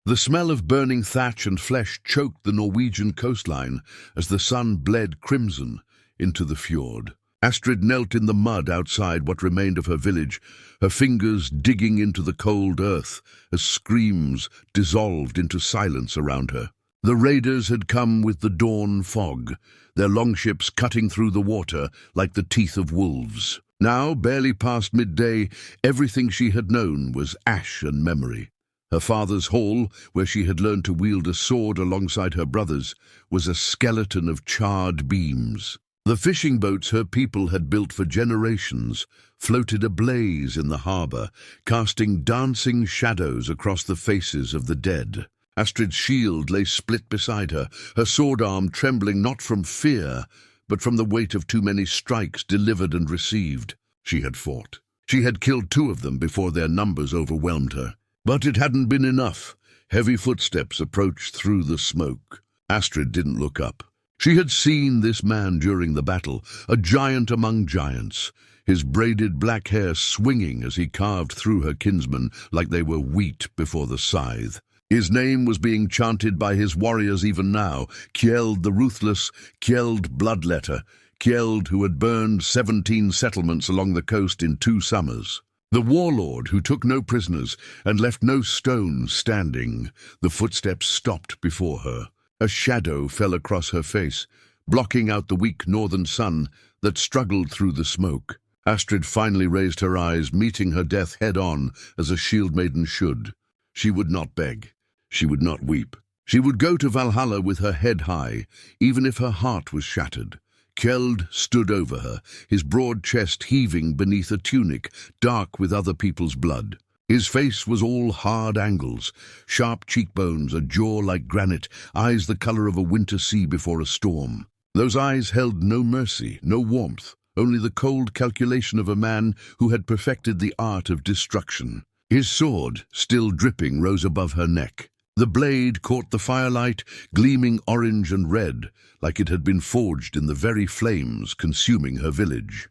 The smell of burning thatch and flesh choked the Norwegian coastline as the sun bled crimson into the fjord. Astrid knelt in the mud outside what remained of her village, her fingers digging into the cold earth as screams dissolved into silence around her. The raiders had come with the dawn fog, their longships cutting through the water like the teeth of wolves. Now, barely past midday, everything she had known was ash and memory. Her father's hall, where she had learned to wield a sword alongside her brothers, was a skeleton of charred beams. The fishing boats her people had built for generations floated ablaze in the harbour, casting dancing shadows across the faces of the dead. Astrid's shield lay split beside her, her sword arm trembling not from fear, but from the weight of too many strikes delivered and received. She had fought. She had killed 2 of them before their numbers overwhelmed her. But it hadn't been enough. Heavy footsteps approached through the smoke. Astrid didn't look up. She had seen this man during the battle, a giant among giants, his braided black hair swinging as he carved through her kinsmen like they were wheat before the scythe. His name was being chanted by his warriors even now, Kjeld the Ruthless, Kjeld Bloodletter, Kjeld who had burned 17 settlements along the coast in 2 summers. The warlord who took no prisoners and left no stone standing. The footsteps stopped before her. A shadow fell across her face, blocking out the weak northern sun that struggled through the smoke. Astrid finally raised her eyes, meeting her death head-on as a shield maiden should. She would not beg. She would not weep. She would go to Valhalla with her head high, even if her heart was shattered. Kjeld stood over her, his broad chest heaving beneath a tunic dark with other people's blood. His face was all hard angles, sharp cheekbones, a jaw like granite, eyes the color of a winter sea before a storm. Those eyes held no mercy, no warmth, only the cold calculation of a man who had perfected the art of destruction. His sword, still dripping, rose above her neck. The blade caught the firelight, gleaming orange and red, like it had been forged in the very flames consuming her village.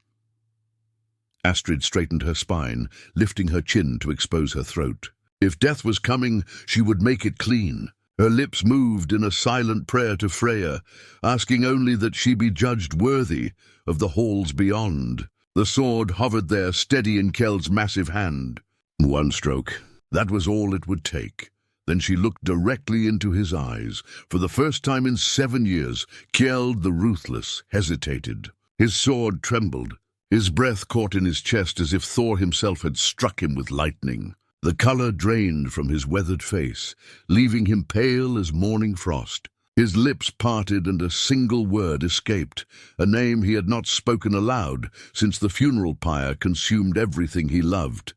Astrid straightened her spine, lifting her chin to expose her throat. If death was coming, she would make it clean. Her lips moved in a silent prayer to Freya, asking only that she be judged worthy of the halls beyond. The sword hovered there, steady in Kjeld's massive hand. 1 stroke. That was all it would take. Then she looked directly into his eyes. For the first time in 7 years, Kjeld the Ruthless hesitated. His sword trembled. His breath caught in his chest as if Thor himself had struck him with lightning. The color drained from his weathered face, leaving him pale as morning frost. His lips parted and a single word escaped, a name he had not spoken aloud since the funeral pyre consumed everything he loved.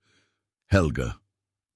Helga.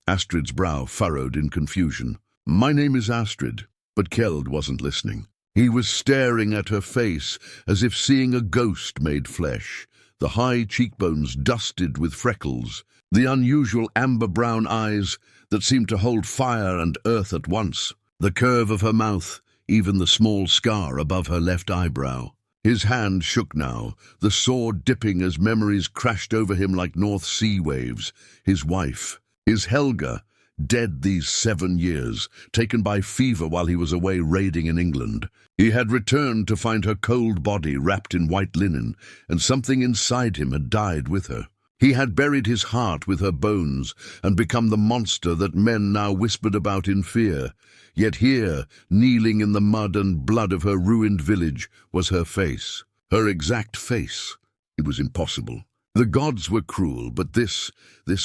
Astrid's brow furrowed in confusion. My name is Astrid, but Kjeld wasn't listening. He was staring at her face as if seeing a ghost made flesh, the high cheekbones dusted with freckles, the unusual amber-brown eyes that seemed to hold fire and earth at once, the curve of her mouth, even the small scar above her left eyebrow. His hand shook now, the sword dipping as memories crashed over him like North Sea waves. His wife, his Helga, dead these 7 years, taken by fever while he was away raiding in England. He had returned to find her cold body wrapped in white linen, and something inside him had died with her. He had buried his heart with her bones and become the monster that men now whispered about in fear. Yet here, kneeling in the mud and blood of her ruined village, was her face. Her exact face. It was impossible. The gods were cruel, but this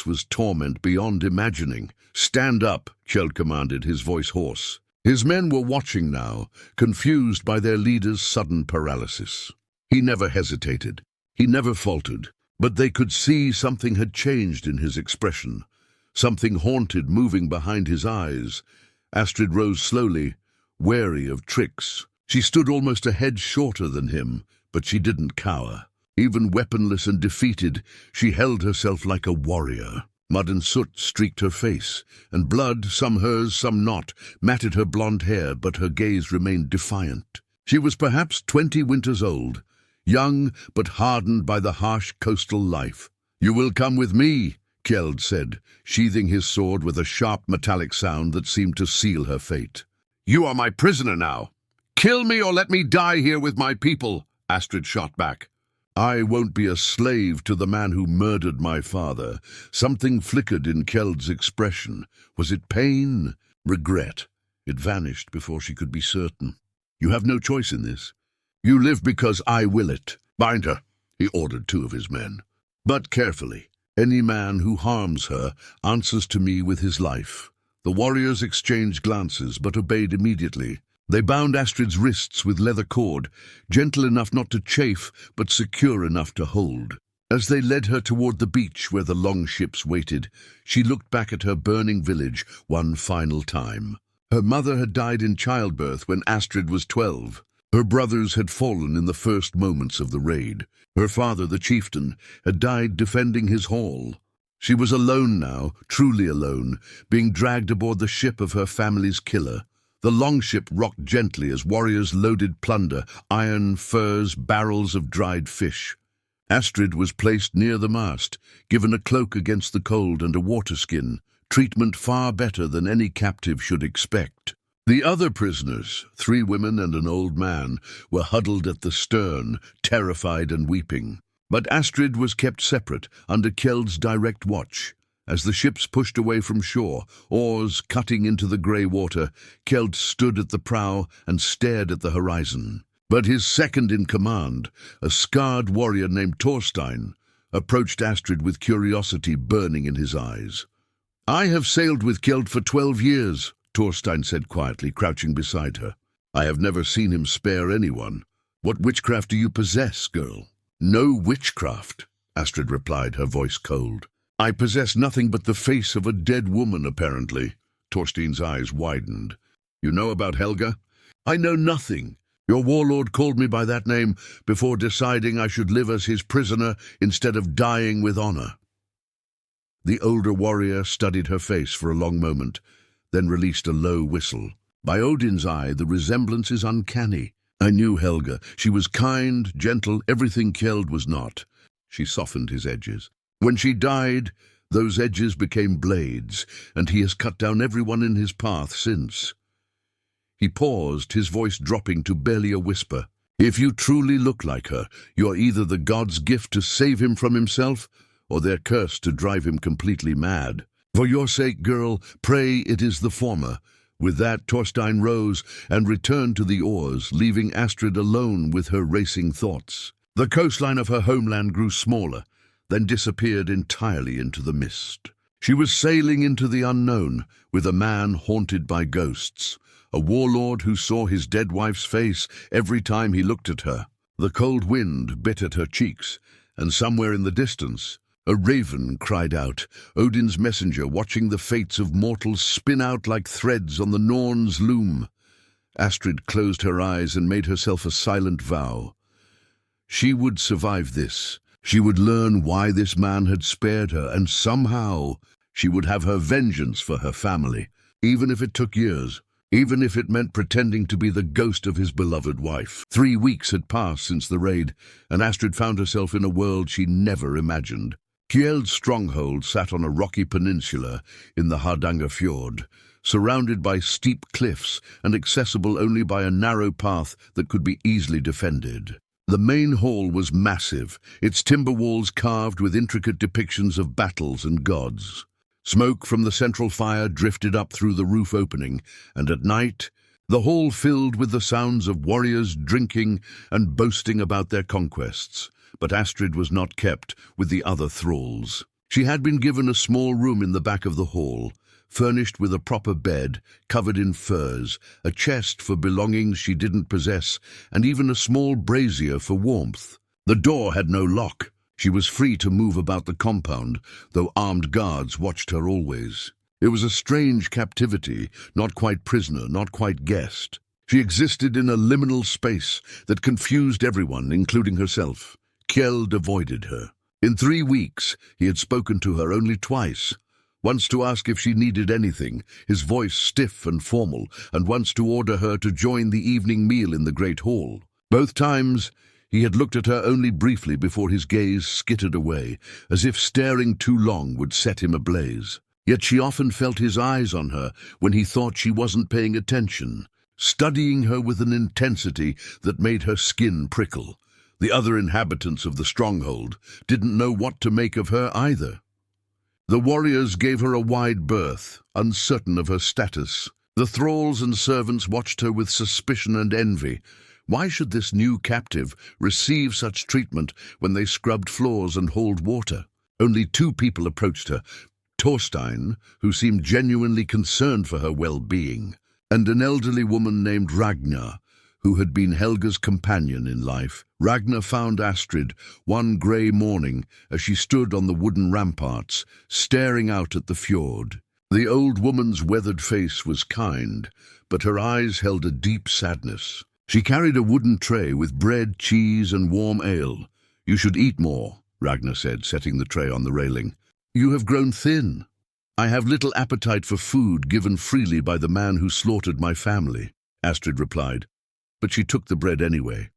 was torment beyond imagining. Stand up, Kjeld commanded, his voice hoarse. His men were watching now, confused by their leader's sudden paralysis. He never hesitated. He never faltered. But they could see something had changed in his expression, something haunted moving behind his eyes. Astrid rose slowly, wary of tricks. She stood almost a head shorter than him, but she didn't cower. Even weaponless and defeated, she held herself like a warrior. Mud and soot streaked her face, and blood, some hers, some not, matted her blonde hair, but her gaze remained defiant. She was perhaps 20 winters old, young but hardened by the harsh coastal life. You will come with me, Kjeld said, sheathing his sword with a sharp metallic sound that seemed to seal her fate. "You are my prisoner now. Kill me or let me die here with my people," Astrid shot back. "I won't be a slave to the man who murdered my father." Something flickered in Kjeld's expression. Was it pain? Regret? It vanished before she could be certain. "You have no choice in this. You live because I will it. Bind her," he ordered 2 of his men. "But carefully. Any man who harms her answers to me with his life." The warriors exchanged glances, but obeyed immediately. They bound Astrid's wrists with leather cord, gentle enough not to chafe, but secure enough to hold. As they led her toward the beach where the longships waited, she looked back at her burning village one final time. Her mother had died in childbirth when Astrid was 12. Her brothers had fallen in the first moments of the raid. Her father, the chieftain, had died defending his hall. She was alone now, truly alone, being dragged aboard the ship of her family's killer. The longship rocked gently as warriors loaded plunder, iron, furs, barrels of dried fish. Astrid was placed near the mast, given a cloak against the cold and a waterskin, treatment far better than any captive should expect. The other prisoners, 3 women and an old man, were huddled at the stern, terrified and weeping. But Astrid was kept separate, under Kjeld's direct watch. As the ships pushed away from shore, oars cutting into the grey water, Kjeld stood at the prow and stared at the horizon. But his second-in-command, a scarred warrior named Thorstein, approached Astrid with curiosity burning in his eyes. "I have sailed with Kjeld for 12 years, Thorstein said quietly, crouching beside her. "I have never seen him spare anyone. What witchcraft do you possess, girl?" "No witchcraft," Astrid replied, her voice cold. "I possess nothing but the face of a dead woman, apparently." Thorstein's eyes widened. "You know about Helga?" "I know nothing. Your warlord called me by that name before deciding I should live as his prisoner instead of dying with honor." The older warrior studied her face for a long moment, then released a low whistle. "By Odin's eye, the resemblance is uncanny. I knew Helga. She was kind, gentle, everything Kjeld was not." She softened his edges. "When she died, those edges became blades, and he has cut down everyone in his path since." He paused, his voice dropping to barely a whisper. "If you truly look like her, you're either the god's gift to save him from himself, or their curse to drive him completely mad. For your sake, girl, pray it is the former." With that, Thorstein rose and returned to the oars, leaving Astrid alone with her racing thoughts. The coastline of her homeland grew smaller, then disappeared entirely into the mist. She was sailing into the unknown, with a man haunted by ghosts, a warlord who saw his dead wife's face every time he looked at her. The cold wind bit at her cheeks, and somewhere in the distance, a raven cried out, Odin's messenger, watching the fates of mortals spin out like threads on the Norn's loom. Astrid closed her eyes and made herself a silent vow. She would survive this. She would learn why this man had spared her, and somehow she would have her vengeance for her family, even if it took years, even if it meant pretending to be the ghost of his beloved wife. 3 weeks had passed since the raid, and Astrid found herself in a world she never imagined. Kjeld's stronghold sat on a rocky peninsula in the Hardanger Fjord, surrounded by steep cliffs and accessible only by a narrow path that could be easily defended. The main hall was massive, its timber walls carved with intricate depictions of battles and gods. Smoke from the central fire drifted up through the roof opening, and at night, the hall filled with the sounds of warriors drinking and boasting about their conquests. But Astrid was not kept with the other thralls. She had been given a small room in the back of the hall, furnished with a proper bed, covered in furs, a chest for belongings she didn't possess, and even a small brazier for warmth. The door had no lock. She was free to move about the compound, though armed guards watched her always. It was a strange captivity, not quite prisoner, not quite guest. She existed in a liminal space that confused everyone, including herself. Kjeld avoided her. In 3 weeks, he had spoken to her only twice. Once to ask if she needed anything, his voice stiff and formal, and once to order her to join the evening meal in the great hall. Both times, He had looked at her only briefly before his gaze skittered away, as if staring too long would set him ablaze. Yet she often felt his eyes on her when he thought she wasn't paying attention, studying her with an intensity that made her skin prickle. The other inhabitants of the stronghold didn't know what to make of her either. The warriors gave her a wide berth, uncertain of her status. The thralls and servants watched her with suspicion and envy. Why should this new captive receive such treatment when they scrubbed floors and hauled water? Only 2 people approached her: Thorstein, who seemed genuinely concerned for her well-being, and an elderly woman named Ragnar, who had been Helga's companion in life. Ragnar found Astrid one grey morning as she stood on the wooden ramparts, staring out at the fjord. The old woman's weathered face was kind, but her eyes held a deep sadness. She carried a wooden tray with bread, cheese, and warm ale. "You should eat more," Ragnar said, setting the tray on the railing. "You have grown thin." "I have little appetite for food given freely by the man who slaughtered my family," Astrid replied, but she took the bread anyway.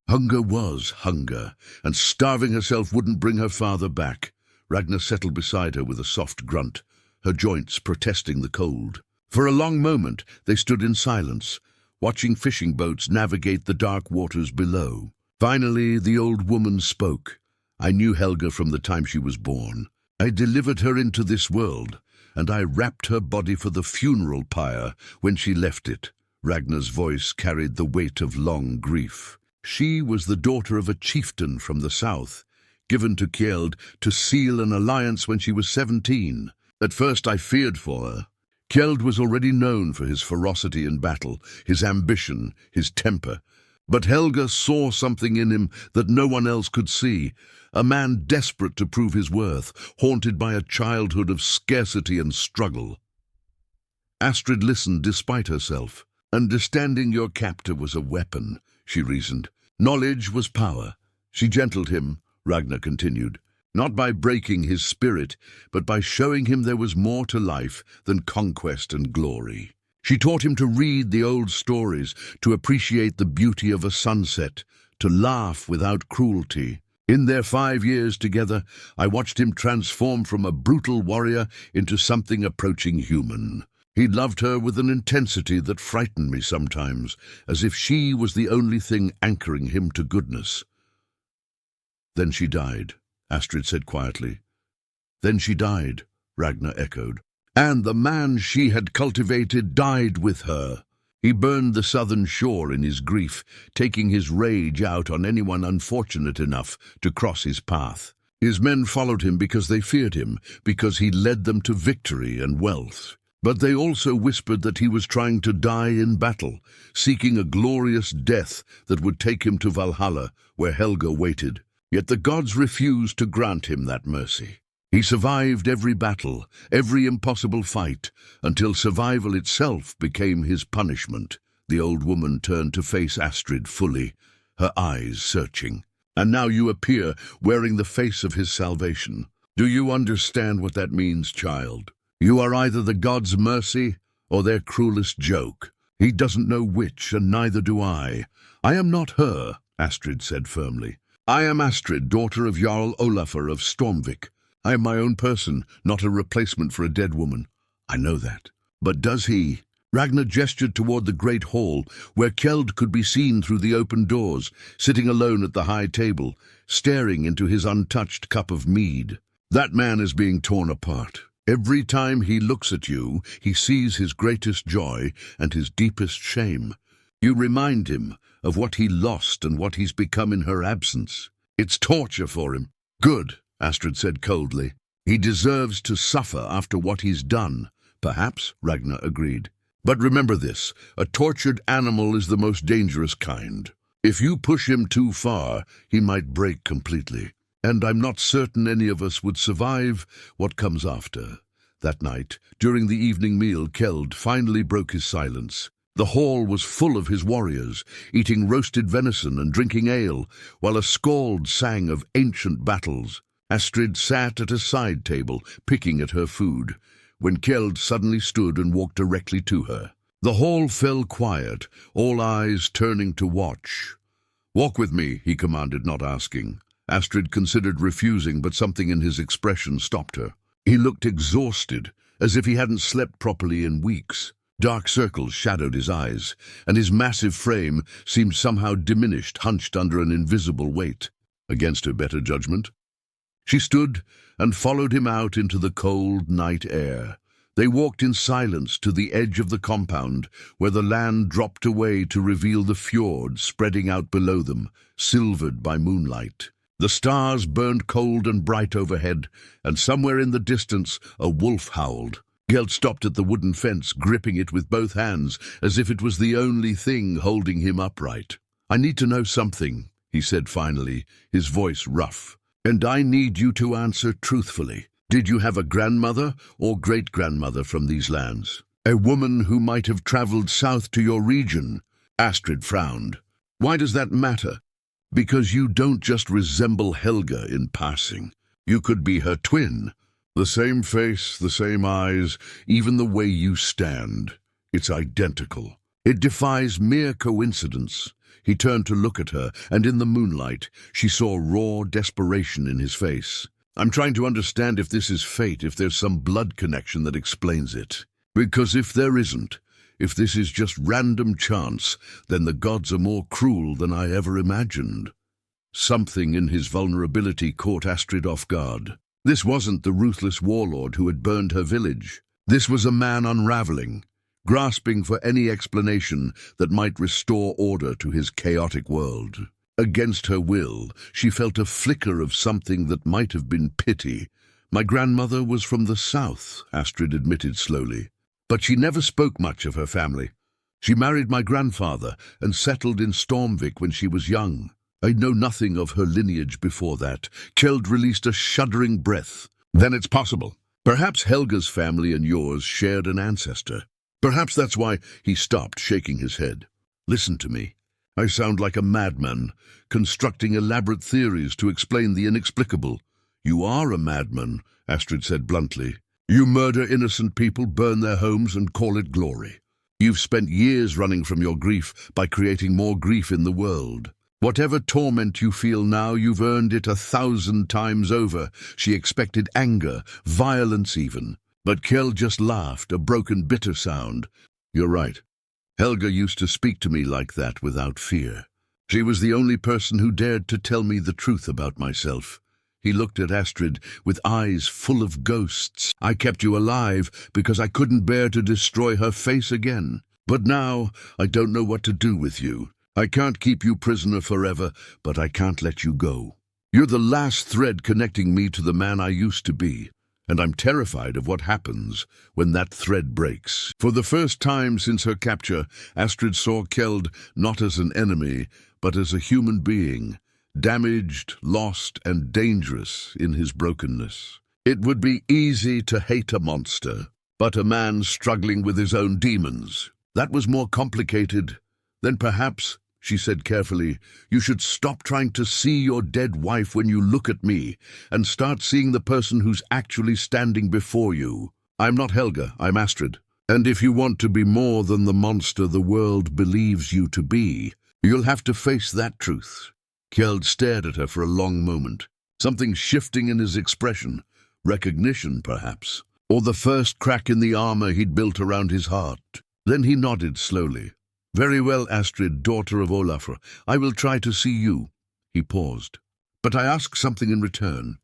Hunger was hunger, and starving herself wouldn't bring her father back. Ragnar settled beside her with a soft grunt, her joints protesting the cold. For a long moment they stood in silence, watching fishing boats navigate the dark waters below. Finally, the old woman spoke. "I knew Helga from the time she was born. I delivered her into this world, and I wrapped her body for the funeral pyre when she left it." Ragnar's voice carried the weight of long grief. "She was the daughter of a chieftain from the south, given to Kjeld to seal an alliance when she was 17. At first I feared for her. Kjeld was already known for his ferocity in battle, his ambition, his temper. But Helga saw something in him that no one else could see, a man desperate to prove his worth, haunted by a childhood of scarcity and struggle." Astrid listened despite herself. "Understanding your captor was a weapon," she reasoned. "Knowledge was power." She gentled him, Ragnar continued, not by breaking his spirit, but by showing him there was more to life than conquest and glory. She taught him to read the old stories, to appreciate the beauty of a sunset, to laugh without cruelty. In their 5 years together, I watched him transform from a brutal warrior into something approaching human. He loved her with an intensity that frightened me sometimes, as if she was the only thing anchoring him to goodness. "Then she died," Astrid said quietly. "Then she died," Ragnar echoed. "And the man she had cultivated died with her." He burned the southern shore in his grief, taking his rage out on anyone unfortunate enough to cross his path. His men followed him because they feared him, because he led them to victory and wealth. But they also whispered that he was trying to die in battle, seeking a glorious death that would take him to Valhalla, where Helga waited. Yet the gods refused to grant him that mercy. He survived every battle, every impossible fight, until survival itself became his punishment. The old woman turned to face Astrid fully, her eyes searching. "And now you appear wearing the face of his salvation. Do you understand what that means, child? You are either the gods' mercy or their cruelest joke. He doesn't know which, and neither do I. I am not her," Astrid said firmly. "I am Astrid, daughter of Jarl Olafur of Stormvik. I am my own person, not a replacement for a dead woman. I know that. But does he?" Ragnar gestured toward the great hall, where Kjeld could be seen through the open doors, sitting alone at the high table, staring into his untouched cup of mead. "That man is being torn apart. Every time he looks at you, he sees his greatest joy and his deepest shame. You remind him of what he lost and what he's become in her absence. It's torture for him." "Good," Astrid said coldly. "He deserves to suffer after what he's done." "Perhaps," Ragnar agreed. "But remember this, a tortured animal is the most dangerous kind. If you push him too far, he might break completely. And I'm not certain any of us would survive what comes after." That night, during the evening meal, Kjeld finally broke his silence. The hall was full of his warriors, eating roasted venison and drinking ale, while a skald sang of ancient battles. Astrid sat at a side table, picking at her food, when Kjeld suddenly stood and walked directly to her. The hall fell quiet, all eyes turning to watch. Walk with me, he commanded, not asking. Astrid considered refusing, but something in his expression stopped her. He looked exhausted, as if he hadn't slept properly in weeks. Dark circles shadowed his eyes, and his massive frame seemed somehow diminished, hunched under an invisible weight. Against her better judgment, she stood and followed him out into the cold night air. They walked in silence to the edge of the compound, where the land dropped away to reveal the fjord spreading out below them, silvered by moonlight. The stars burned cold and bright overhead, and somewhere in the distance a wolf howled. Geld stopped at the wooden fence, gripping it with both hands, as if it was the only thing holding him upright. "I need to know something," he said finally, his voice rough. "And I need you to answer truthfully. Did you have a grandmother or great-grandmother from these lands? A woman who might have traveled south to your region?" Astrid frowned. "Why does that matter?" "Because you don't just resemble Helga in passing. You could be her twin. The same face, the same eyes, even the way you stand. It's identical. It defies mere coincidence." He turned to look at her, and in the moonlight, she saw raw desperation in his face. "I'm trying to understand if this is fate, if there's some blood connection that explains it. Because if there isn't, if this is just random chance, then the gods are more cruel than I ever imagined." Something in his vulnerability caught Astrid off guard. This wasn't the ruthless warlord who had burned her village. This was a man unraveling, grasping for any explanation that might restore order to his chaotic world. Against her will, she felt a flicker of something that might have been pity. "My grandmother was from the south," Astrid admitted slowly. "But she never spoke much of her family. She married my grandfather and settled in Stormvik when she was young. I know nothing of her lineage before that." Kjeld released a shuddering breath. "Then it's possible. Perhaps Helga's family and yours shared an ancestor. Perhaps that's why—" He stopped, shaking his head. "Listen to me. I sound like a madman, constructing elaborate theories to explain the inexplicable." "You are a madman," Astrid said bluntly. "You murder innocent people, burn their homes, and call it glory. You've spent years running from your grief by creating more grief in the world. Whatever torment you feel now, you've earned it 1,000 times over." She expected anger, violence even. But Kjeld just laughed, a broken, bitter sound. "You're right. Helga used to speak to me like that without fear. She was the only person who dared to tell me the truth about myself." He looked at Astrid with eyes full of ghosts. "I kept you alive because I couldn't bear to destroy her face again. But now I don't know what to do with you. I can't keep you prisoner forever, but I can't let you go. You're the last thread connecting me to the man I used to be, and I'm terrified of what happens when that thread breaks." For the first time since her capture, Astrid saw Kjeld not as an enemy, but as a human being, damaged, lost, and dangerous in his brokenness. It would be easy to hate a monster, but a man struggling with his own demons, that was more complicated. "Then perhaps," she said carefully, "you should stop trying to see your dead wife when you look at me, and start seeing the person who's actually standing before you. I'm not Helga, I'm Astrid. And if you want to be more than the monster the world believes you to be, you'll have to face that truth." Kjeld stared at her for a long moment, something shifting in his expression, recognition perhaps, or the first crack in the armor he'd built around his heart. Then he nodded slowly. "Very well, Astrid, daughter of Olafr, I will try to see you." He paused. "But I ask something in return.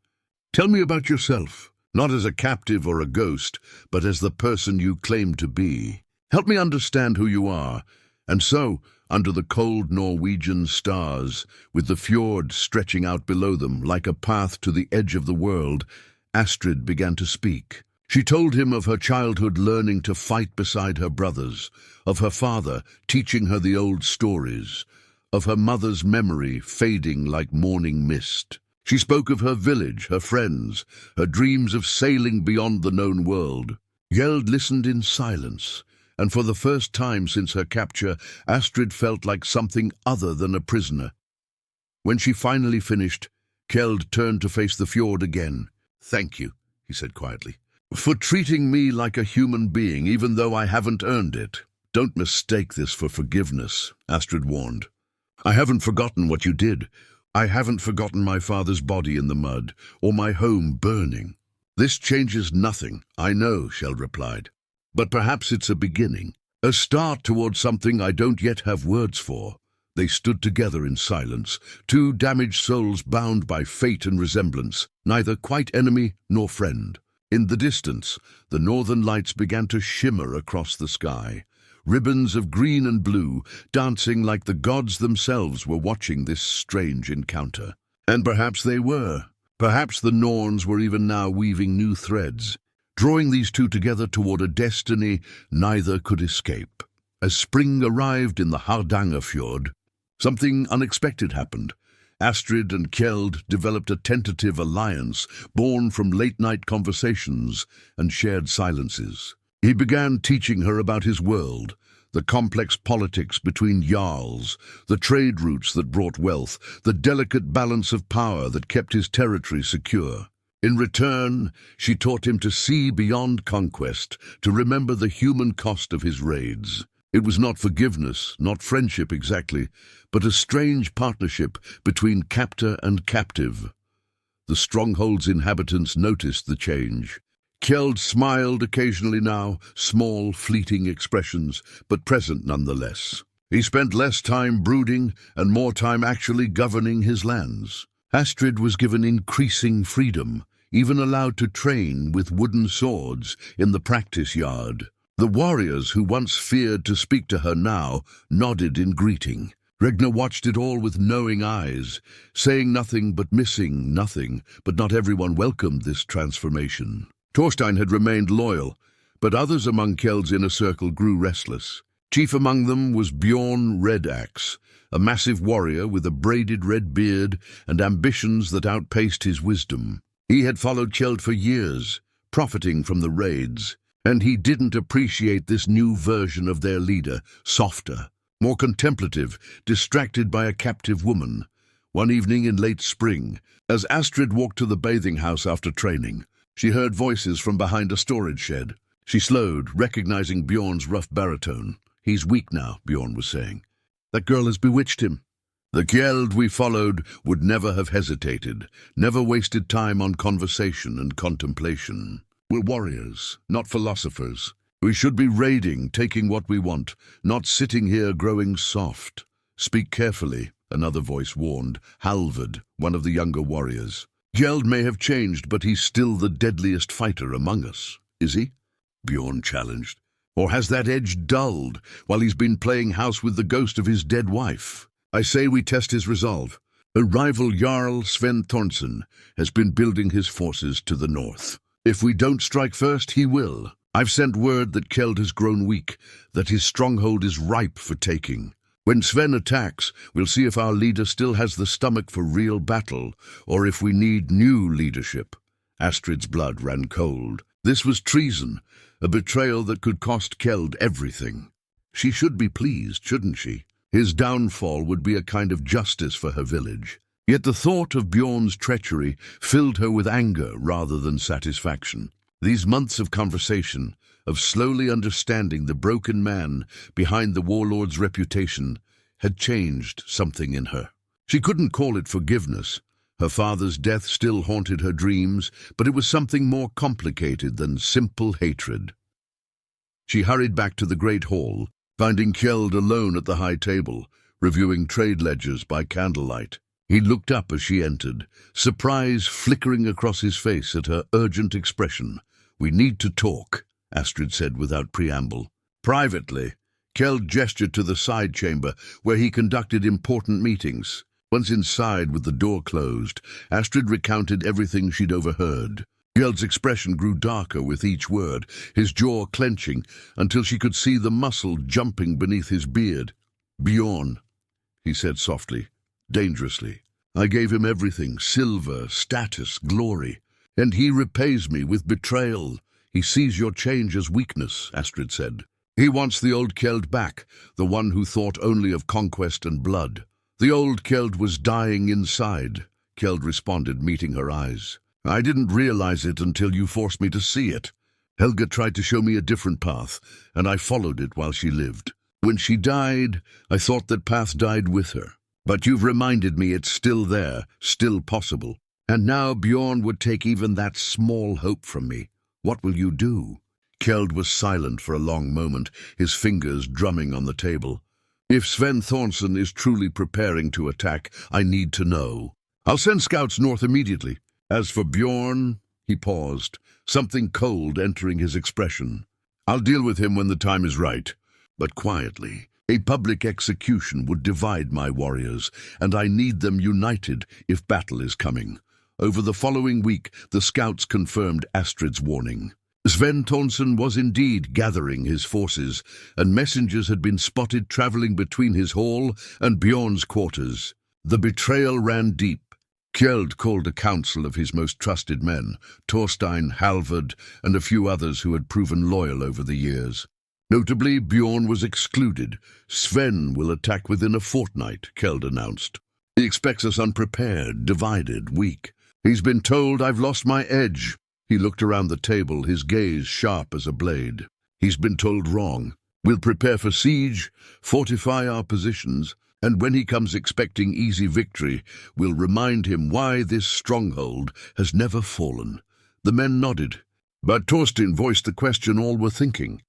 Tell me about yourself, not as a captive or a ghost, but as the person you claim to be. Help me understand who you are." And so, under the cold Norwegian stars, with the fjord stretching out below them like a path to the edge of the world, Astrid began to speak. She told him of her childhood learning to fight beside her brothers, of her father teaching her the old stories, of her mother's memory fading like morning mist. She spoke of her village, her friends, her dreams of sailing beyond the known world. Kjeld listened in silence, and for the first time since her capture, Astrid felt like something other than a prisoner. When she finally finished, Kjeld turned to face the fjord again. "Thank you," he said quietly, "for treating me like a human being, even though I haven't earned it." "Don't mistake this for forgiveness," Astrid warned. I haven't forgotten what you did. I haven't forgotten my father's body in the mud, or my home burning. This changes nothing, I know, Kjeld replied. But perhaps it's a beginning, a start towards something I don't yet have words for. They stood together in silence, two damaged souls bound by fate and resemblance, neither quite enemy nor friend. In the distance, the northern lights began to shimmer across the sky. Ribbons of green and blue, dancing like the gods themselves were watching this strange encounter. And perhaps they were. Perhaps the Norns were even now weaving new threads, drawing these two together toward a destiny neither could escape. As spring arrived in the Hardangerfjord, something unexpected happened. Astrid and Kjeld developed a tentative alliance born from late-night conversations and shared silences. He began teaching her about his world, the complex politics between jarls, the trade routes that brought wealth, the delicate balance of power that kept his territory secure. In return, she taught him to see beyond conquest, to remember the human cost of his raids. It was not forgiveness, not friendship exactly, but a strange partnership between captor and captive. The stronghold's inhabitants noticed the change. Kjeld smiled occasionally now, small, fleeting expressions, but present nonetheless. He spent less time brooding and more time actually governing his lands. Astrid was given increasing freedom, even allowed to train with wooden swords in the practice yard. The warriors who once feared to speak to her now nodded in greeting. Regner watched it all with knowing eyes, saying nothing but missing nothing, but not everyone welcomed this transformation. Thorstein had remained loyal, but others among Kjeld's inner circle grew restless. Chief among them was Bjorn Redaxe, a massive warrior with a braided red beard and ambitions that outpaced his wisdom. He had followed Kjeld for years, profiting from the raids, and he didn't appreciate this new version of their leader, softer, more contemplative, distracted by a captive woman. One evening in late spring, as Astrid walked to the bathing house after training, she heard voices from behind a storage shed. She slowed, recognizing Bjorn's rough baritone. "He's weak now," Bjorn was saying. "That girl has bewitched him." The Kjeld we followed would never have hesitated, never wasted time on conversation and contemplation. We're warriors, not philosophers. We should be raiding, taking what we want, not sitting here growing soft. "Speak carefully," another voice warned, Halvard, one of the younger warriors. "Kjeld may have changed, but he's still the deadliest fighter among us, is he?" Bjorn challenged. "Or has that edge dulled while he's been playing house with the ghost of his dead wife? I say we test his resolve. A rival Jarl, Sven Thornson, has been building his forces to the north. If we don't strike first, he will. I've sent word that Kjeld has grown weak, that his stronghold is ripe for taking. When Sven attacks, we'll see if our leader still has the stomach for real battle, or if we need new leadership." Astrid's blood ran cold. This was treason, a betrayal that could cost Kjeld everything. She should be pleased, shouldn't she? His downfall would be a kind of justice for her village. Yet the thought of Bjorn's treachery filled her with anger rather than satisfaction. These months of conversation, of slowly understanding the broken man behind the warlord's reputation, had changed something in her. She couldn't call it forgiveness. Her father's death still haunted her dreams, but it was something more complicated than simple hatred. She hurried back to the great hall, finding Kjeld alone at the high table, reviewing trade ledgers by candlelight. He looked up as she entered, surprise flickering across his face at her urgent expression. "We need to talk," Astrid said without preamble. Privately, Kjeld gestured to the side chamber where he conducted important meetings. Once inside with the door closed, Astrid recounted everything she'd overheard. Kjeld's expression grew darker with each word, his jaw clenching until she could see the muscle jumping beneath his beard. "Bjorn," he said softly, dangerously. "I gave him everything, silver, status, glory, and he repays me with betrayal. He sees your change as weakness," Astrid said. "He wants the old Kjeld back, the one who thought only of conquest and blood." "The old Kjeld was dying inside," Kjeld responded, meeting her eyes. "I didn't realize it until you forced me to see it. Helga tried to show me a different path, and I followed it while she lived. When she died, I thought that path died with her. But you've reminded me it's still there, still possible. And now Bjorn would take even that small hope from me. What will you do?" Kjeld was silent for a long moment, his fingers drumming on the table. "If Sven Thornson is truly preparing to attack, I need to know. I'll send scouts north immediately. As for Bjorn," he paused, something cold entering his expression. "I'll deal with him when the time is right, but quietly. A public execution would divide my warriors, and I need them united if battle is coming." Over the following week, the scouts confirmed Astrid's warning. Sven Thornson was indeed gathering his forces, and messengers had been spotted traveling between his hall and Bjorn's quarters. The betrayal ran deep. Kjeld called a council of his most trusted men, Thorstein, Halvard, and a few others who had proven loyal over the years. Notably, Bjorn was excluded. "Sven will attack within a fortnight," Kjeld announced. "He expects us unprepared, divided, weak. He's been told I've lost my edge." He looked around the table, his gaze sharp as a blade. "He's been told wrong. We'll prepare for siege, fortify our positions, and when he comes expecting easy victory, we'll remind him why this stronghold has never fallen." The men nodded, but Thorstein voiced the question all were thinking.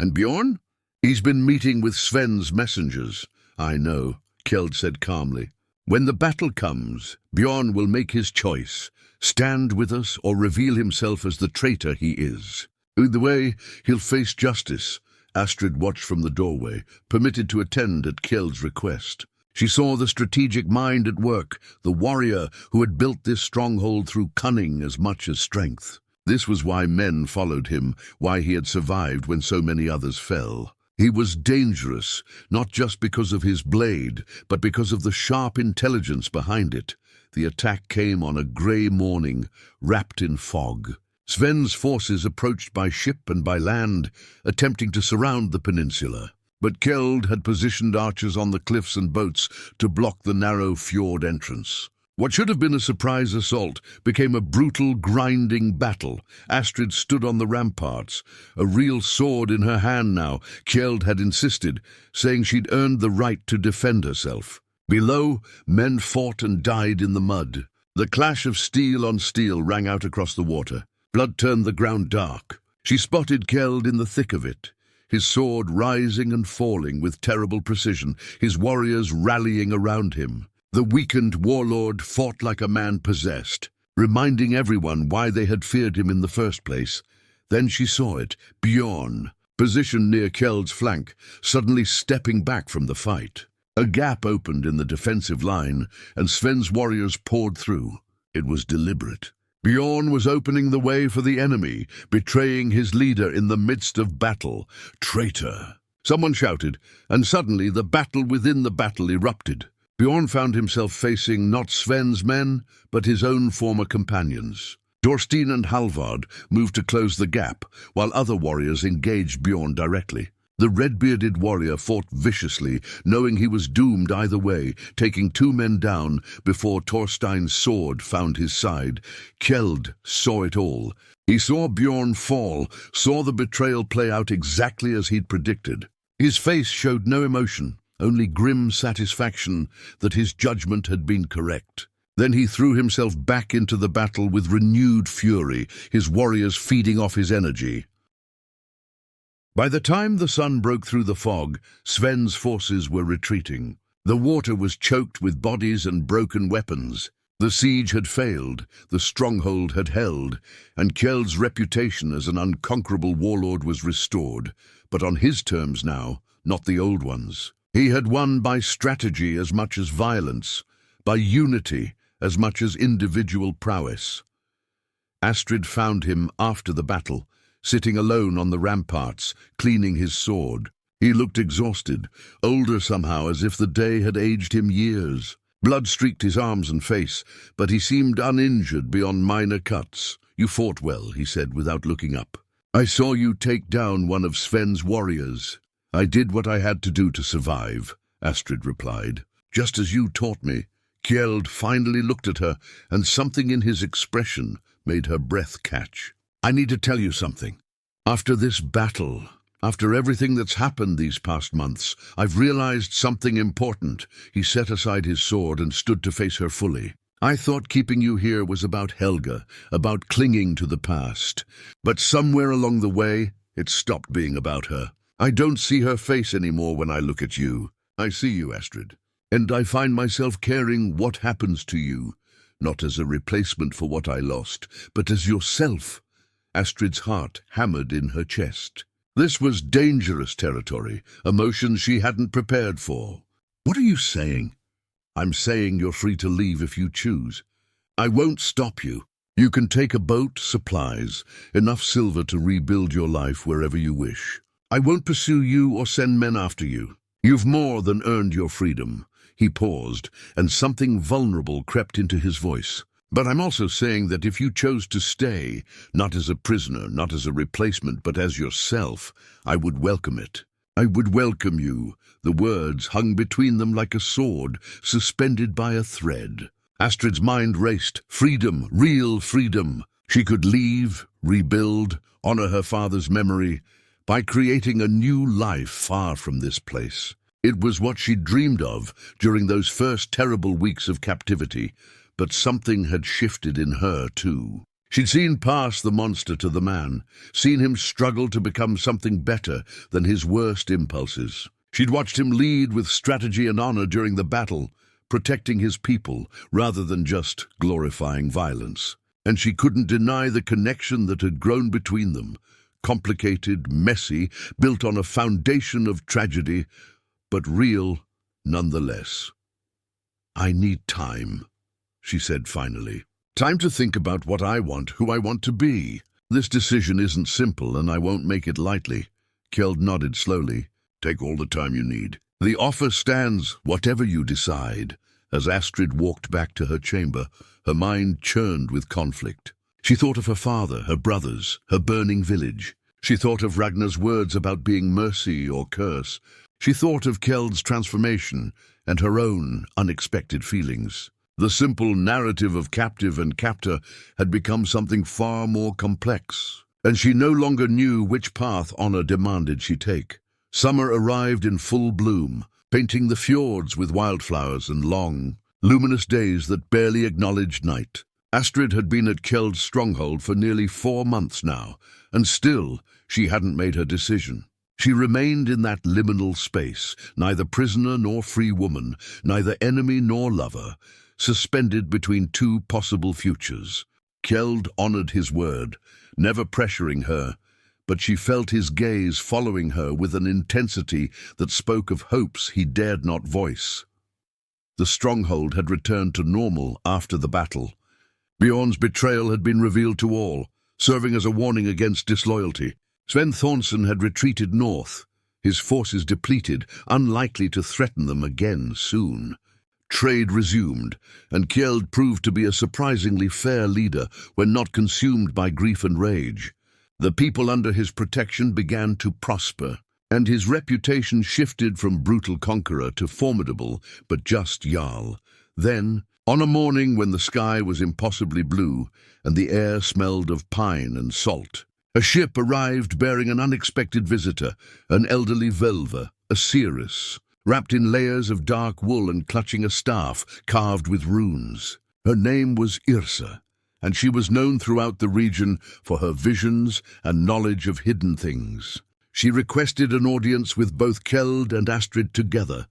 "And Bjorn? He's been meeting with Sven's messengers." "I know," Kjeld said calmly. "When the battle comes, Bjorn will make his choice. Stand with us or reveal himself as the traitor he is. Either way, he'll face justice." Astrid watched from the doorway, permitted to attend at Kjeld's request. She saw the strategic mind at work, the warrior who had built this stronghold through cunning as much as strength. This was why men followed him, why he had survived when so many others fell. He was dangerous, not just because of his blade, but because of the sharp intelligence behind it. The attack came on a grey morning, wrapped in fog. Sven's forces approached by ship and by land, attempting to surround the peninsula. But Kjeld had positioned archers on the cliffs and boats to block the narrow fjord entrance. What should have been a surprise assault became a brutal, grinding battle. Astrid stood on the ramparts, a real sword in her hand now. Kjeld had insisted, saying she'd earned the right to defend herself. Below, men fought and died in the mud. The clash of steel on steel rang out across the water. Blood turned the ground dark. She spotted Kjeld in the thick of it, his sword rising and falling with terrible precision, his warriors rallying around him. The weakened warlord fought like a man possessed, reminding everyone why they had feared him in the first place. Then she saw it, Bjorn, positioned near Kjeld's flank, suddenly stepping back from the fight. A gap opened in the defensive line, and Sven's warriors poured through. It was deliberate. Bjorn was opening the way for the enemy, betraying his leader in the midst of battle. "Traitor!" Someone shouted, and suddenly the battle within the battle erupted. Bjorn found himself facing not Sven's men, but his own former companions. Thorstein and Halvard moved to close the gap, while other warriors engaged Bjorn directly. The red-bearded warrior fought viciously, knowing he was doomed either way, taking 2 men down before Thorstein's sword found his side. Kjeld saw it all. He saw Bjorn fall, saw the betrayal play out exactly as he'd predicted. His face showed no emotion, only grim satisfaction that his judgment had been correct. Then he threw himself back into the battle with renewed fury, his warriors feeding off his energy. By the time the sun broke through the fog, Sven's forces were retreating. The water was choked with bodies and broken weapons. The siege had failed, the stronghold had held, and Kjeld's reputation as an unconquerable warlord was restored, but on his terms now, not the old ones. He had won by strategy as much as violence, by unity as much as individual prowess. Astrid found him after the battle, sitting alone on the ramparts, cleaning his sword. He looked exhausted, older somehow, as if the day had aged him years. Blood streaked his arms and face, but he seemed uninjured beyond minor cuts. "You fought well," he said without looking up. "I saw you take down one of Sven's warriors." "I did what I had to do to survive," Astrid replied. "Just as you taught me." Kjeld finally looked at her, and something in his expression made her breath catch. "I need to tell you something. After this battle, After everything that's happened these past months, I've realized something important." He set aside his sword and stood to face her fully. "I thought keeping you here was about Helga, about clinging to the past. But somewhere along the way, it stopped being about her. I don't see her face anymore when I look at you. I see you, Astrid. And I find myself caring what happens to you, not as a replacement for what I lost, but as yourself." Astrid's heart hammered in her chest. This was dangerous territory, emotions she hadn't prepared for. "What are you saying?" "I'm saying you're free to leave if you choose. I won't stop you. You can take a boat, supplies, enough silver to rebuild your life wherever you wish. I won't pursue you or send men after you. You've more than earned your freedom." He paused, and something vulnerable crept into his voice. "But I'm also saying that if you chose to stay, not as a prisoner, not as a replacement, but as yourself, I would welcome it. I would welcome you." The words hung between them like a sword, suspended by a thread. Astrid's mind raced. Freedom, real freedom. She could leave, rebuild, honor her father's memory, by creating a new life far from this place. It was what she dreamed of during those first terrible weeks of captivity, but something had shifted in her too. She'd seen past the monster to the man, seen him struggle to become something better than his worst impulses. She'd watched him lead with strategy and honor during the battle, protecting his people rather than just glorifying violence. And she couldn't deny the connection that had grown between them, complicated, messy, built on a foundation of tragedy, but real nonetheless. "I need time," she said finally. "Time to think about what I want, who I want to be. This decision isn't simple, and I won't make it lightly." Kjeld nodded slowly. "Take all the time you need. The offer stands, whatever you decide." As Astrid walked back to her chamber, her mind churned with conflict. She thought of her father, her brothers, her burning village. She thought of Ragnar's words about being mercy or curse. She thought of Kjeld's transformation and her own unexpected feelings. The simple narrative of captive and captor had become something far more complex, and she no longer knew which path honor demanded she take. Summer arrived in full bloom, painting the fjords with wildflowers and long, luminous days that barely acknowledged night. Astrid had been at Kjeld's stronghold for nearly 4 months now, and still she hadn't made her decision. She remained in that liminal space, neither prisoner nor free woman, neither enemy nor lover, suspended between two possible futures. Kjeld honored his word, never pressuring her, but she felt his gaze following her with an intensity that spoke of hopes he dared not voice. The stronghold had returned to normal after the battle. Bjorn's betrayal had been revealed to all, serving as a warning against disloyalty. Sven Thornson had retreated north, his forces depleted, unlikely to threaten them again soon. Trade resumed, and Kjeld proved to be a surprisingly fair leader when not consumed by grief and rage. The people under his protection began to prosper, and his reputation shifted from brutal conqueror to formidable but just Jarl. Then, on a morning when the sky was impossibly blue and the air smelled of pine and salt, a ship arrived bearing an unexpected visitor, an elderly Völva, a seeress, wrapped in layers of dark wool and clutching a staff carved with runes. Her name was Yrsa, and she was known throughout the region for her visions and knowledge of hidden things. She requested an audience with both Kjeld and Astrid together,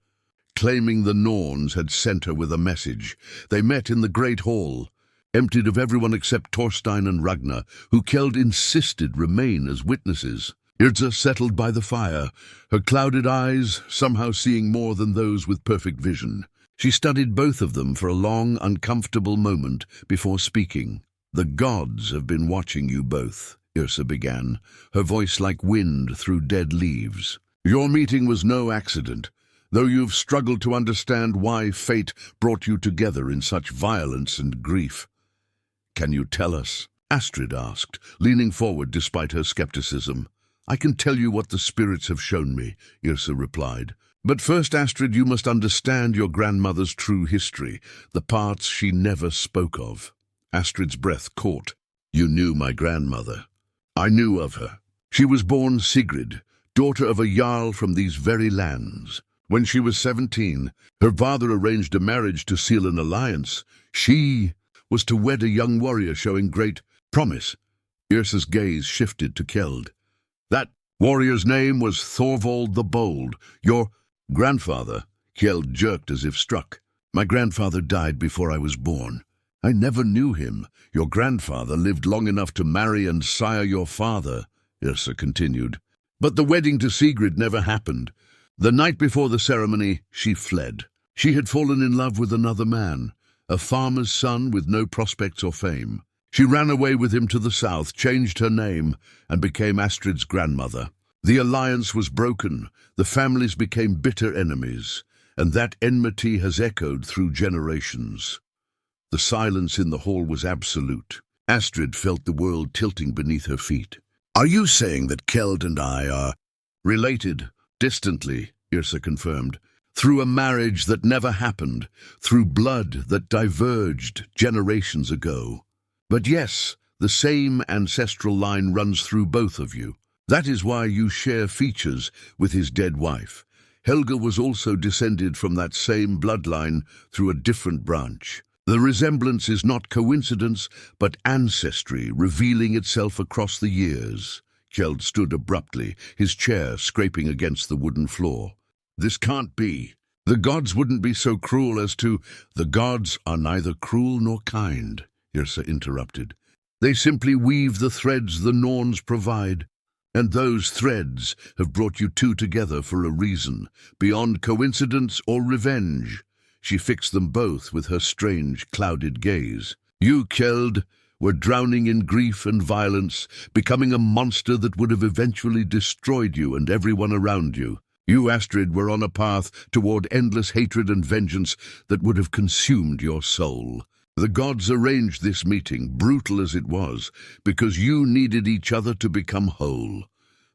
claiming the Norns had sent her with a message. They met in the Great Hall, emptied of everyone except Thorstein and Ragnar, who Kjeld insisted remain as witnesses. Yrsa settled by the fire, her clouded eyes somehow seeing more than those with perfect vision. She studied both of them for a long, uncomfortable moment before speaking. "The gods have been watching you both," Yrsa began, her voice like wind through dead leaves. "Your meeting was no accident, though you've struggled to understand why fate brought you together in such violence and grief. Can you tell us?" Astrid asked, leaning forward despite her skepticism. "I can tell you what the spirits have shown me," Yrsa replied. "But first, Astrid, you must understand your grandmother's true history, the parts she never spoke of." Astrid's breath caught. "You knew my grandmother." "I knew of her. She was born Sigrid, daughter of a Jarl from these very lands. When she was 17, her father arranged a marriage to seal an alliance. She was to wed a young warrior showing great promise. Yrsa's gaze shifted to Kjeld. That warrior's name was Thorvald the Bold. Your grandfather? Kjeld jerked as if struck. My grandfather died before I was born. I never knew him. Your grandfather lived long enough to marry and sire your father, Yrsa continued. But the wedding to Sigrid never happened. The night before the ceremony, she fled. She had fallen in love with another man, a farmer's son with no prospects or fame. She ran away with him to the south, changed her name, and became Astrid's grandmother. The alliance was broken. The families became bitter enemies, and that enmity has echoed through generations. The silence in the hall was absolute. Astrid felt the world tilting beneath her feet. Are you saying that Kjeld and I are related? Distantly, Yrsa confirmed. Through a marriage that never happened, through blood that diverged generations ago. But yes, the same ancestral line runs through both of you. That is why you share features with his dead wife. Helga was also descended from that same bloodline through a different branch. The resemblance is not coincidence, but ancestry revealing itself across the years. Kjeld stood abruptly, his chair scraping against the wooden floor. This can't be. The gods wouldn't be so cruel as to— The gods are neither cruel nor kind, Yrsa interrupted. They simply weave the threads the Norns provide. And those threads have brought you two together for a reason, beyond coincidence or revenge. She fixed them both with her strange, clouded gaze. You, Kjeld, were drowning in grief and violence, becoming a monster that would have eventually destroyed you and everyone around you. You, Astrid, were on a path toward endless hatred and vengeance that would have consumed your soul. The gods arranged this meeting, brutal as it was, because you needed each other to become whole.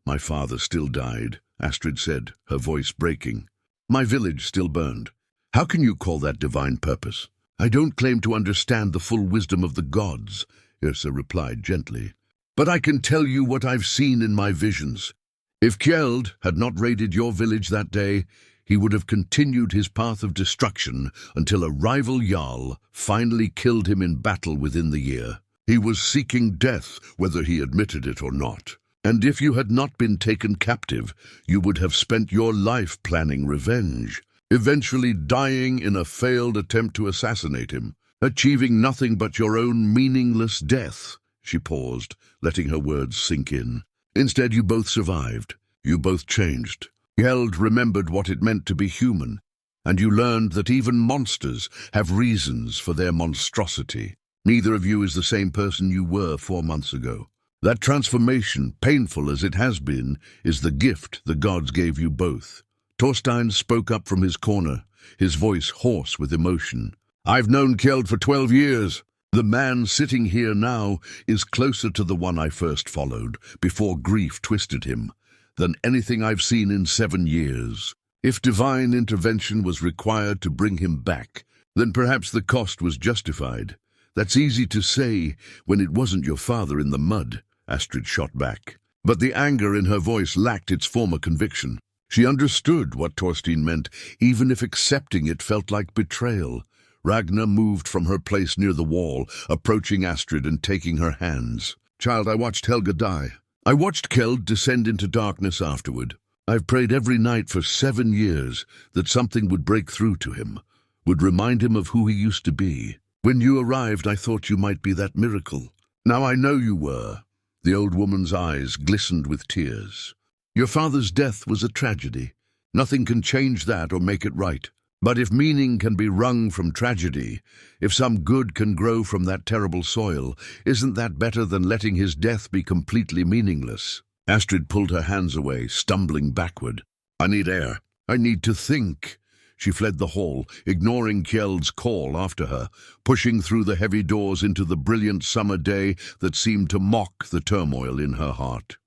My father still died, Astrid said, her voice breaking. My village still burned. How can you call that divine purpose? I don't claim to understand the full wisdom of the gods, Yrsa replied gently. But I can tell you what I've seen in my visions. If Kjeld had not raided your village that day, he would have continued his path of destruction until a rival Jarl finally killed him in battle within the year. He was seeking death, whether he admitted it or not. And if you had not been taken captive, you would have spent your life planning revenge, eventually dying in a failed attempt to assassinate him, achieving nothing but your own meaningless death. She paused, letting her words sink in. Instead, you both survived. You both changed. Kjeld remembered what it meant to be human, and you learned that even monsters have reasons for their monstrosity. Neither of you is the same person you were 4 months ago. That transformation, painful as it has been, is the gift the gods gave you both. Thorstein spoke up from his corner, his voice hoarse with emotion. I've known Kjeld for 12 years. The man sitting here now is closer to the one I first followed, before grief twisted him, than anything I've seen in 7 years. If divine intervention was required to bring him back, then perhaps the cost was justified. That's easy to say when it wasn't your father in the mud, Astrid shot back. But the anger in her voice lacked its former conviction. She understood what Thorstein meant, even if accepting it felt like betrayal. Ragnar moved from her place near the wall, approaching Astrid and taking her hands. Child, I watched Helga die. I watched Kjeld descend into darkness afterward. I've prayed every night for 7 years that something would break through to him, would remind him of who he used to be. When you arrived, I thought you might be that miracle. Now I know you were. The old woman's eyes glistened with tears. Your father's death was a tragedy. Nothing can change that or make it right. But if meaning can be wrung from tragedy, if some good can grow from that terrible soil, isn't that better than letting his death be completely meaningless? Astrid pulled her hands away, stumbling backward. I need air. I need to think. She fled the hall, ignoring Kjeld's call after her, pushing through the heavy doors into the brilliant summer day that seemed to mock the turmoil in her heart.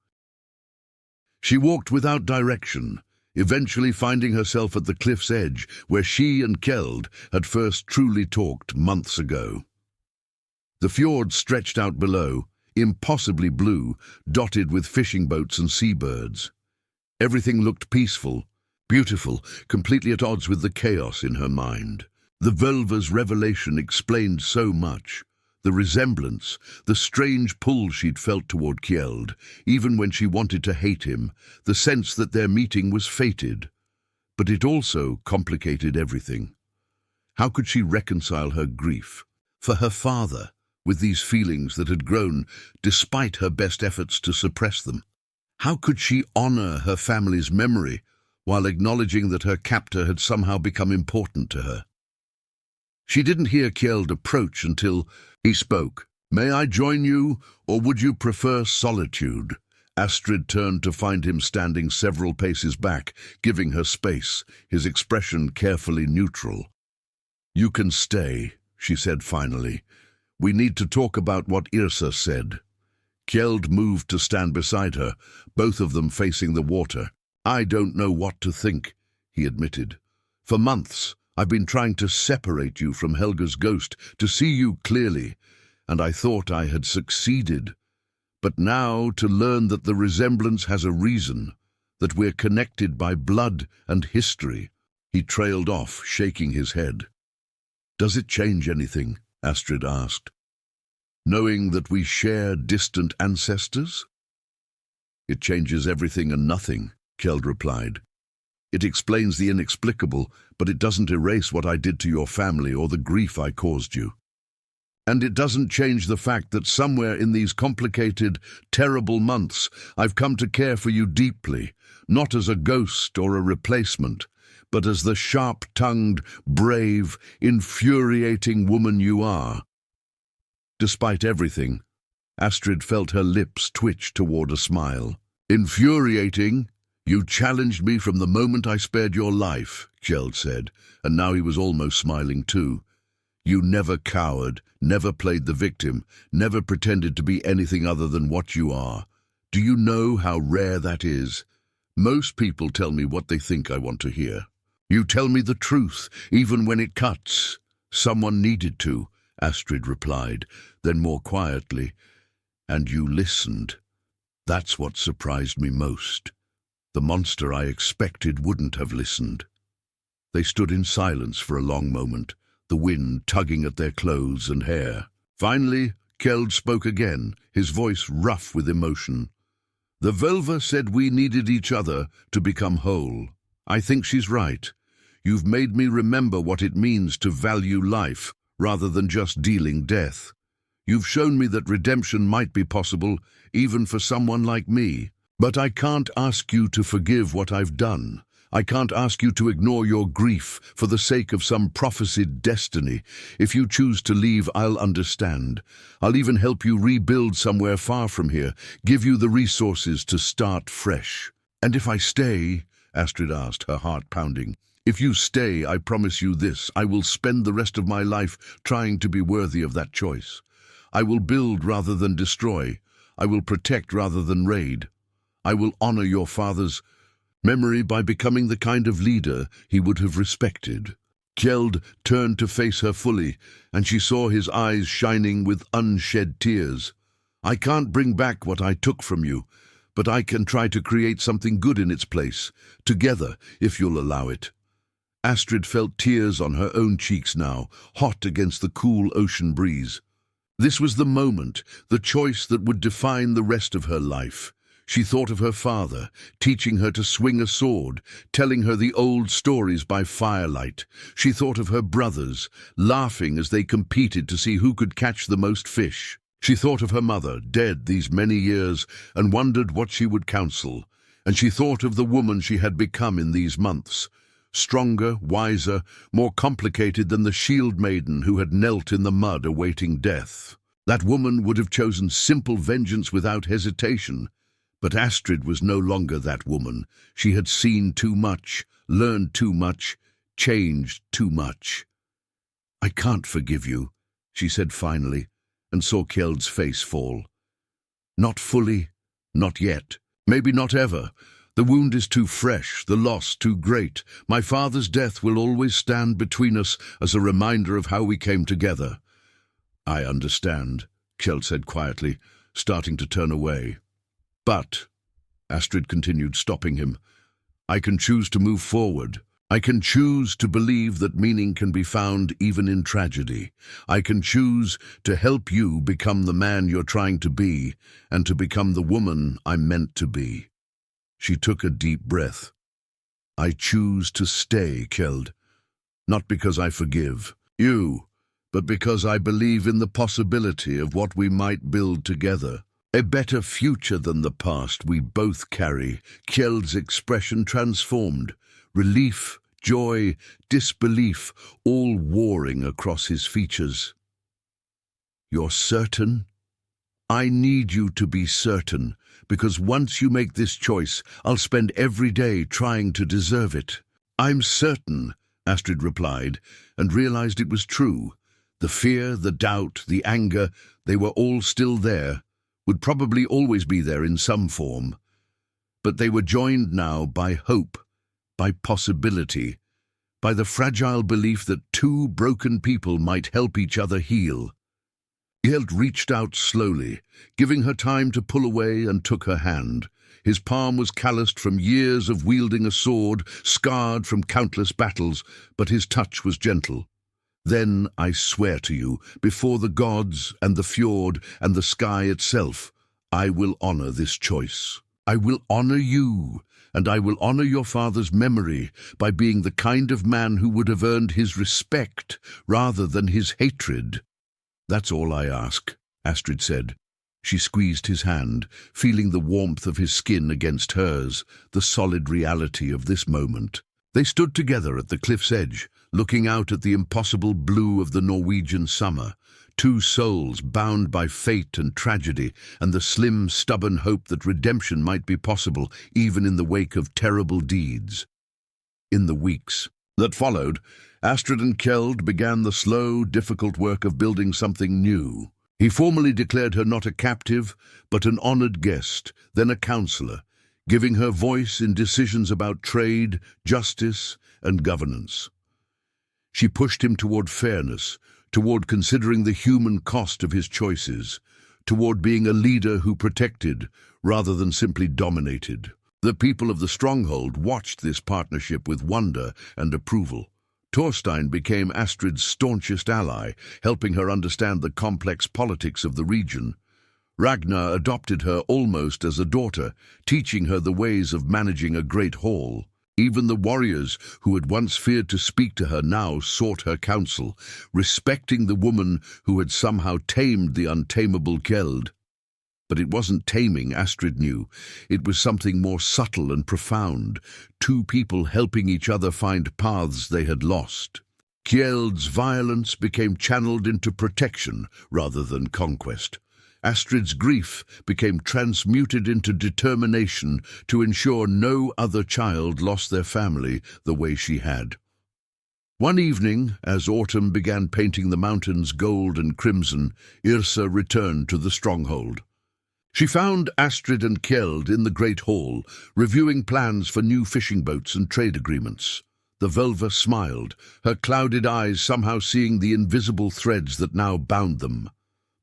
She walked without direction, eventually finding herself at the cliff's edge where she and Kjeld had first truly talked months ago. The fjord stretched out below, impossibly blue, dotted with fishing boats and seabirds. Everything looked peaceful, beautiful, completely at odds with the chaos in her mind. The Völva's revelation explained so much. The resemblance, the strange pull she'd felt toward Kjeld, even when she wanted to hate him, the sense that their meeting was fated. But it also complicated everything. How could she reconcile her grief for her father with these feelings that had grown despite her best efforts to suppress them? How could she honor her family's memory while acknowledging that her captor had somehow become important to her? She didn't hear Kjeld approach until he spoke. "May I join you, or would you prefer solitude?" Astrid turned to find him standing several paces back, giving her space, his expression carefully neutral. "You can stay," she said finally. "We need to talk about what Yrsa said." Kjeld moved to stand beside her, both of them facing the water. "I don't know what to think," he admitted. "For months, I've been trying to separate you from Helga's ghost, to see you clearly, and I thought I had succeeded. But now to learn that the resemblance has a reason, that we're connected by blood and history." He trailed off, shaking his head. "Does it change anything?" Astrid asked. "Knowing that we share distant ancestors?" "It changes everything and nothing," Kjeld replied. "It explains the inexplicable, but it doesn't erase what I did to your family or the grief I caused you. And it doesn't change the fact that somewhere in these complicated, terrible months, I've come to care for you deeply, not as a ghost or a replacement, but as the sharp-tongued, brave, infuriating woman you are." Despite everything, Astrid felt her lips twitch toward a smile. "Infuriating? You challenged me from the moment I spared your life," Kjeld said, and now he was almost smiling too. "You never cowered, never played the victim, never pretended to be anything other than what you are. Do you know how rare that is? Most people tell me what they think I want to hear. You tell me the truth, even when it cuts." "Someone needed to," Astrid replied, then more quietly, "and you listened. That's what surprised me most. The monster I expected wouldn't have listened." They stood in silence for a long moment, the wind tugging at their clothes and hair. Finally, Kjeld spoke again, his voice rough with emotion. "The Völva said we needed each other to become whole. I think she's right. You've made me remember what it means to value life rather than just dealing death. You've shown me that redemption might be possible, even for someone like me. But I can't ask you to forgive what I've done. I can't ask you to ignore your grief for the sake of some prophesied destiny. If you choose to leave, I'll understand. I'll even help you rebuild somewhere far from here, give you the resources to start fresh." "And if I stay?" Astrid asked, her heart pounding. "If you stay, I promise you this, I will spend the rest of my life trying to be worthy of that choice. I will build rather than destroy. I will protect rather than raid. I will honor your father's memory by becoming the kind of leader he would have respected." Kjeld turned to face her fully, and she saw his eyes shining with unshed tears. "I can't bring back what I took from you, but I can try to create something good in its place, together, if you'll allow it." Astrid felt tears on her own cheeks now, hot against the cool ocean breeze. This was the moment, the choice that would define the rest of her life. She thought of her father, teaching her to swing a sword, telling her the old stories by firelight. She thought of her brothers, laughing as they competed to see who could catch the most fish. She thought of her mother, dead these many years, and wondered what she would counsel. And she thought of the woman she had become in these months, stronger, wiser, more complicated than the shield maiden who had knelt in the mud awaiting death. That woman would have chosen simple vengeance without hesitation. But Astrid was no longer that woman. She had seen too much, learned too much, changed too much. "I can't forgive you," she said finally, and saw Kjeld's face fall. "Not fully, not yet, maybe not ever. The wound is too fresh, the loss too great. My father's death will always stand between us as a reminder of how we came together." "I understand," Kjeld said quietly, starting to turn away. "But Astrid continued, stopping him. I can choose to move forward. I can choose to believe that meaning can be found even in tragedy. I can choose to help you become the man you're trying to be and to become the woman I'm meant to be. She took a deep breath. I choose to stay, Kjeld. Not because I forgive you, but because I believe in the possibility of what we might build together. A better future than the past we both carry. Kjeld's expression transformed. Relief, joy, disbelief, all warring across his features. You're certain? I need you to be certain, because once you make this choice, I'll spend every day trying to deserve it. I'm certain, Astrid replied, and realized it was true. The fear, the doubt, the anger, they were all still there, would probably always be there in some form. But they were joined now by hope, by possibility, by the fragile belief that two broken people might help each other heal. Kjeld reached out slowly, giving her time to pull away, and took her hand. His palm was calloused from years of wielding a sword, scarred from countless battles, but his touch was gentle. Then I swear to you, before the gods and the fjord and the sky itself, I will honor this choice. I will honor you, and I will honor your father's memory by being the kind of man who would have earned his respect rather than his hatred. That's all I ask, Astrid said. She squeezed his hand, feeling the warmth of his skin against hers, the solid reality of this moment. They stood together at the cliff's edge, looking out at the impossible blue of the Norwegian summer, two souls bound by fate and tragedy, and the slim, stubborn hope that redemption might be possible even in the wake of terrible deeds. In the weeks that followed, Astrid and Kjeld began the slow, difficult work of building something new. He formally declared her not a captive, but an honored guest, then a counselor, giving her voice in decisions about trade, justice, and governance. She pushed him toward fairness, toward considering the human cost of his choices, toward being a leader who protected rather than simply dominated. The people of the stronghold watched this partnership with wonder and approval. Thorstein became Astrid's staunchest ally, helping her understand the complex politics of the region. Ragnar adopted her almost as a daughter, teaching her the ways of managing a great hall. Even the warriors who had once feared to speak to her now sought her counsel, respecting the woman who had somehow tamed the untamable Kjeld. But it wasn't taming, Astrid knew. It was something more subtle and profound, two people helping each other find paths they had lost. Kjeld's violence became channeled into protection rather than conquest. Astrid's grief became transmuted into determination to ensure no other child lost their family the way she had. One evening, as autumn began painting the mountains gold and crimson, Yrsa returned to the stronghold. She found Astrid and Kjeld in the great hall, reviewing plans for new fishing boats and trade agreements. The Völva smiled, her clouded eyes somehow seeing the invisible threads that now bound them.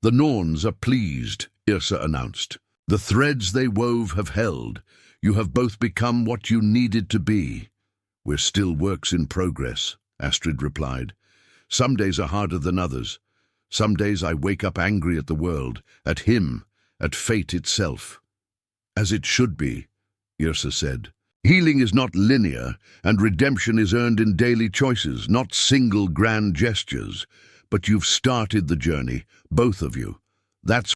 The Norns are pleased, Yrsa announced. The threads they wove have held. You have both become what you needed to be. We're still works in progress, Astrid replied. Some days are harder than others. Some days I wake up angry at the world, at him, at fate itself. As it should be, Yrsa said. Healing is not linear, and redemption is earned in daily choices, not single grand gestures. But you've started the journey, both of you. That's